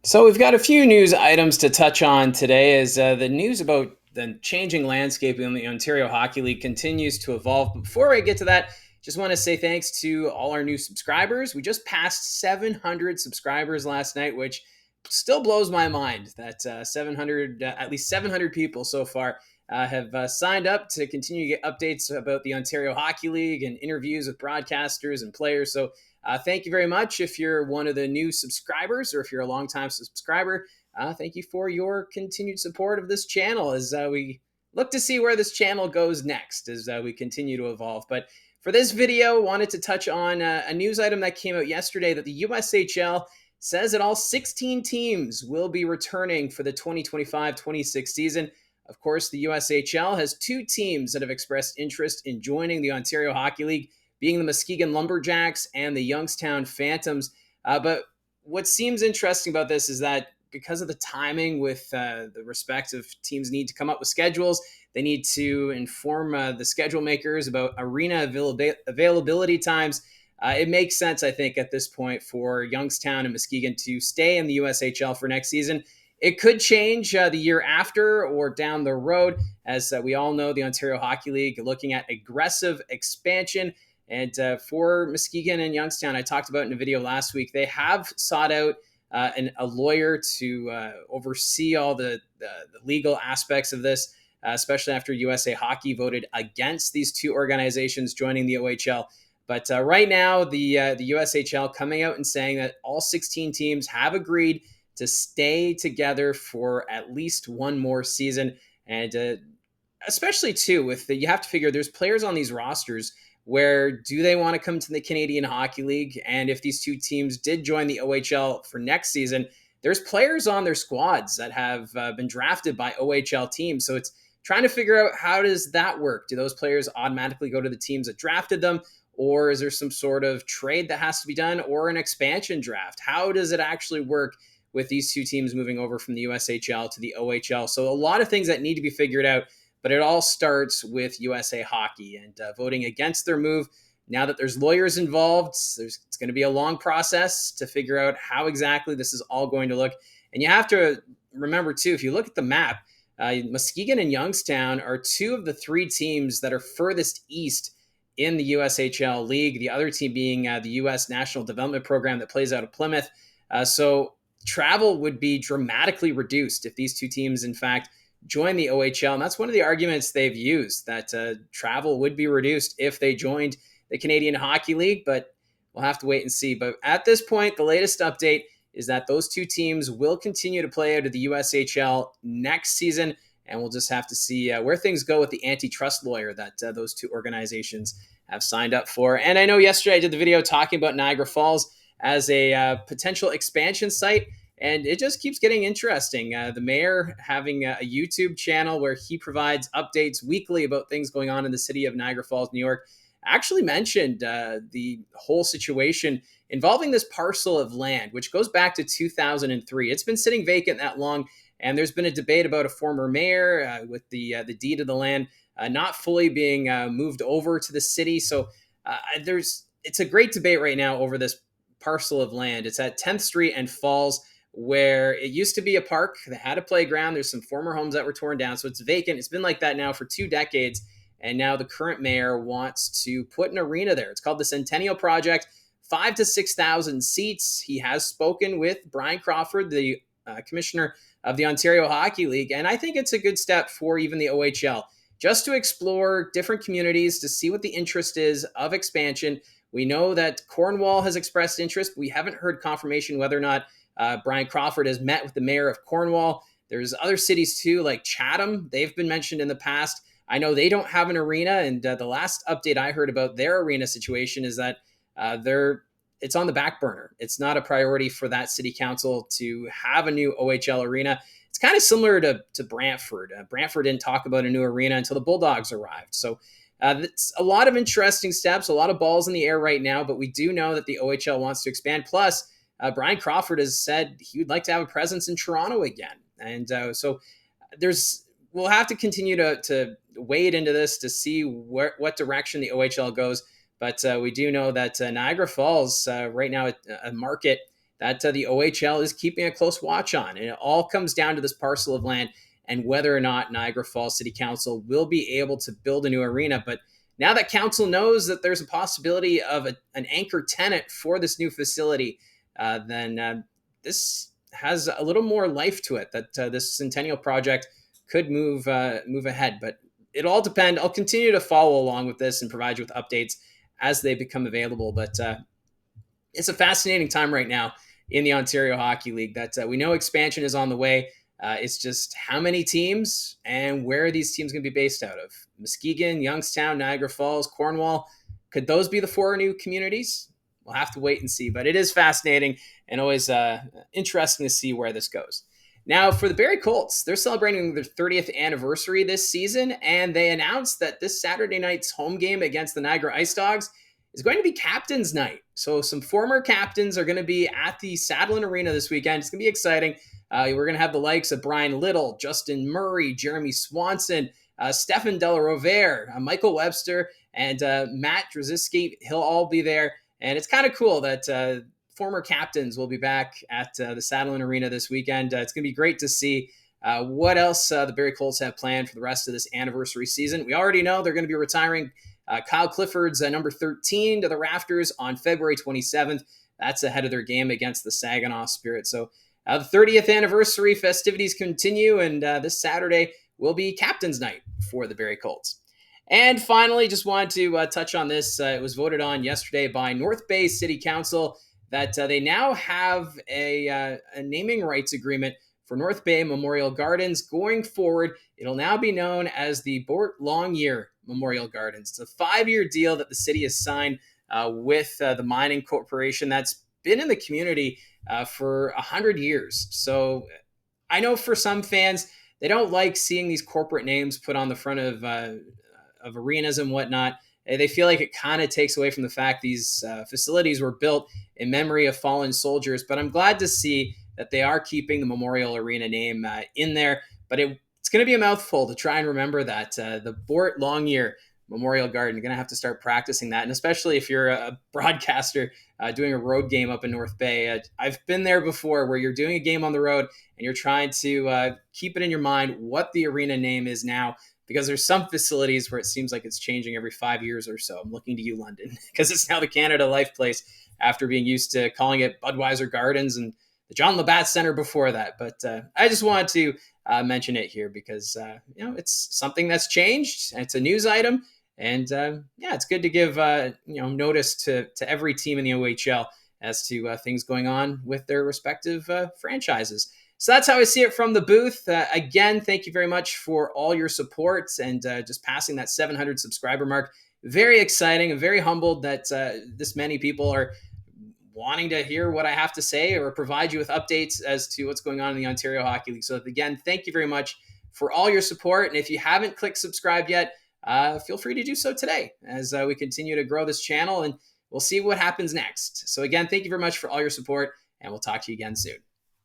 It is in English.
So we've got a few news items to touch on today as the news about the changing landscape in the Ontario Hockey League continues to evolve. But before I get to that, just want to say thanks to all our new subscribers. We just passed 700 subscribers last night, which still blows my mind that 700, at least 700 people so far have signed up to continue to get updates about the Ontario Hockey League and interviews with broadcasters and players. So thank you very much if you're one of the new subscribers or if you're a longtime subscriber. Thank you for your continued support of this channel as we look to see where this channel goes next as we continue to evolve. But for this video, wanted to touch on a news item that came out yesterday that the USHL says that all 16 teams will be returning for the 2025-26 season. Of course, the USHL has two teams that have expressed interest in joining the Ontario Hockey League, being the Muskegon Lumberjacks and the Youngstown Phantoms. But what seems interesting about this is that because of the timing with the respective teams need to come up with schedules, they need to inform the schedule makers about arena availability times. It makes sense, I think, at this point for Youngstown and Muskegon to stay in the USHL for next season. It could change the year after or down the road. As we all know, the Ontario Hockey League looking at aggressive expansion. And for Muskegon and Youngstown, I talked about in a video last week, they have sought out a lawyer to oversee all the legal aspects of this, especially after USA Hockey voted against these two organizations joining the OHL. But right now, the USHL coming out and saying that all 16 teams have agreed to stay together for at least one more season. And especially, too, you have to figure there's players on these rosters where do they want to come to the Canadian Hockey League? And if these two teams did join the OHL for next season, there's players on their squads that have been drafted by OHL teams. So it's trying to figure out how does that work? Do those players automatically go to the teams that drafted them? Or is there some sort of trade that has to be done or an expansion draft? How does it actually work with these two teams moving over from the USHL to the OHL? So a lot of things that need to be figured out. But it all starts with USA Hockey and voting against their move. Now that there's lawyers involved, it's going to be a long process to figure out how exactly this is all going to look. And you have to remember, too, if you look at the map, Muskegon and Youngstown are two of the three teams that are furthest east in the USHL League, the other team being the U.S. National Development Program that plays out of Plymouth. So travel would be dramatically reduced if these two teams, in fact, join the OHL. And that's one of the arguments they've used, that travel would be reduced if they joined the Canadian Hockey League, but we'll have to wait and see. But at this point, the latest update is that those two teams will continue to play out of the USHL next season, and we'll just have to see where things go with the antitrust lawyer that those two organizations have signed up for. And I know yesterday I did the video talking about Niagara Falls as a potential expansion site, and it just keeps getting interesting. The mayor having a YouTube channel where he provides updates weekly about things going on in the city of Niagara Falls, New York, actually mentioned the whole situation involving this parcel of land, which goes back to 2003. It's been sitting vacant that long, and there's been a debate about a former mayor with the deed of the land not fully being moved over to the city. So it's a great debate right now over this parcel of land. It's at 10th Street and Falls, where it used to be a park that had a playground. There's some former homes that were torn down, so it's vacant. It's been like that now for 2 decades, and now the current mayor wants to put an arena there. It's called the Centennial Project, 5,000 to 6,000 seats. He has spoken with Brian Crawford, the commissioner of the Ontario Hockey League, and I think it's a good step for even the OHL, just to explore different communities to see what the interest is of expansion. We know that Cornwall has expressed interest. We haven't heard confirmation whether or not Brian Crawford has met with the mayor of Cornwall. There's other cities too, like Chatham. They've been mentioned in the past. I know they don't have an arena, and the last update I heard about their arena situation is that it's on the back burner. It's not a priority for that city council to have a new OHL arena. It's kind of similar to Brantford. Brantford didn't talk about a new arena until the Bulldogs arrived. So it's a lot of interesting steps, a lot of balls in the air right now, but we do know that the OHL wants to expand. Plus, Brian Crawford has said he would like to have a presence in Toronto again. And so we'll have to continue to wade into this to see what direction the OHL goes. But we do know that Niagara Falls right now, a market that the OHL is keeping a close watch on. And it all comes down to this parcel of land and whether or not Niagara Falls City Council will be able to build a new arena. But now that council knows that there's a possibility of an anchor tenant for this new facility, then this has a little more life to it, that this Centennial project could move ahead. But it'll all depend. I'll continue to follow along with this and provide you with updates as they become available. But it's a fascinating time right now in the Ontario Hockey League, that we know expansion is on the way. It's just how many teams and where are these teams going to be based out of? Muskegon, Youngstown, Niagara Falls, Cornwall. Could those be the 4 new communities? We'll have to wait and see. But it is fascinating and always interesting to see where this goes. Now, for the Barrie Colts, they're celebrating their 30th anniversary this season, and they announced that this Saturday night's home game against the Niagara Ice Dogs is going to be Captain's Night. So some former captains are going to be at the Saddlin Arena this weekend. It's going to be exciting. We're going to have the likes of Brian Little, Justin Murray, Jeremy Swanson, Stefan Della Rovere, Michael Webster, and Matt Drzezinski. He'll all be there. And it's kind of cool that former captains will be back at the Saddlin Arena this weekend. It's going to be great to see what else the Barrie Colts have planned for the rest of this anniversary season. We already know they're going to be retiring Kyle Clifford's number 13 to the rafters on February 27th. That's ahead of their game against the Saginaw Spirit. So the 30th anniversary festivities continue, and this Saturday will be Captain's Night for the Barrie Colts. And finally, just wanted to touch on this. It was voted on yesterday by North Bay City Council that they now have a naming rights agreement for North Bay Memorial Gardens. Going forward, it'll now be known as the Boart Longyear Memorial Gardens. It's a 5-year deal that the city has signed with the mining corporation that's been in the community for 100 years. So I know for some fans, they don't like seeing these corporate names put on the front of arenas and whatnot. They feel like it kind of takes away from the fact these facilities were built in memory of fallen soldiers. But I'm glad to see that they are keeping the Memorial Arena name in there. But it's going to be a mouthful to try and remember that. The Boart Longyear Memorial Garden, you're going to have to start practicing that. And especially if you're a broadcaster doing a road game up in North Bay. I've been there before where you're doing a game on the road and you're trying to keep it in your mind what the arena name is now, because there's some facilities where it seems like it's changing every 5 years or so. I'm looking to you, London, because it's now the Canada Life Place after being used to calling it Budweiser Gardens and the John Labatt Center before that. But I just wanted to mention it here because, it's something that's changed and it's a news item. And it's good to give, notice to every team in the OHL as to things going on with their respective franchises. So that's how I see it from the booth. Again, thank you very much for all your support and just passing that 700 subscriber mark. Very exciting and very humbled that this many people are wanting to hear what I have to say or provide you with updates as to what's going on in the Ontario Hockey League. So again, thank you very much for all your support. And if you haven't clicked subscribe yet, feel free to do so today as we continue to grow this channel, and we'll see what happens next. So again, thank you very much for all your support, and we'll talk to you again soon.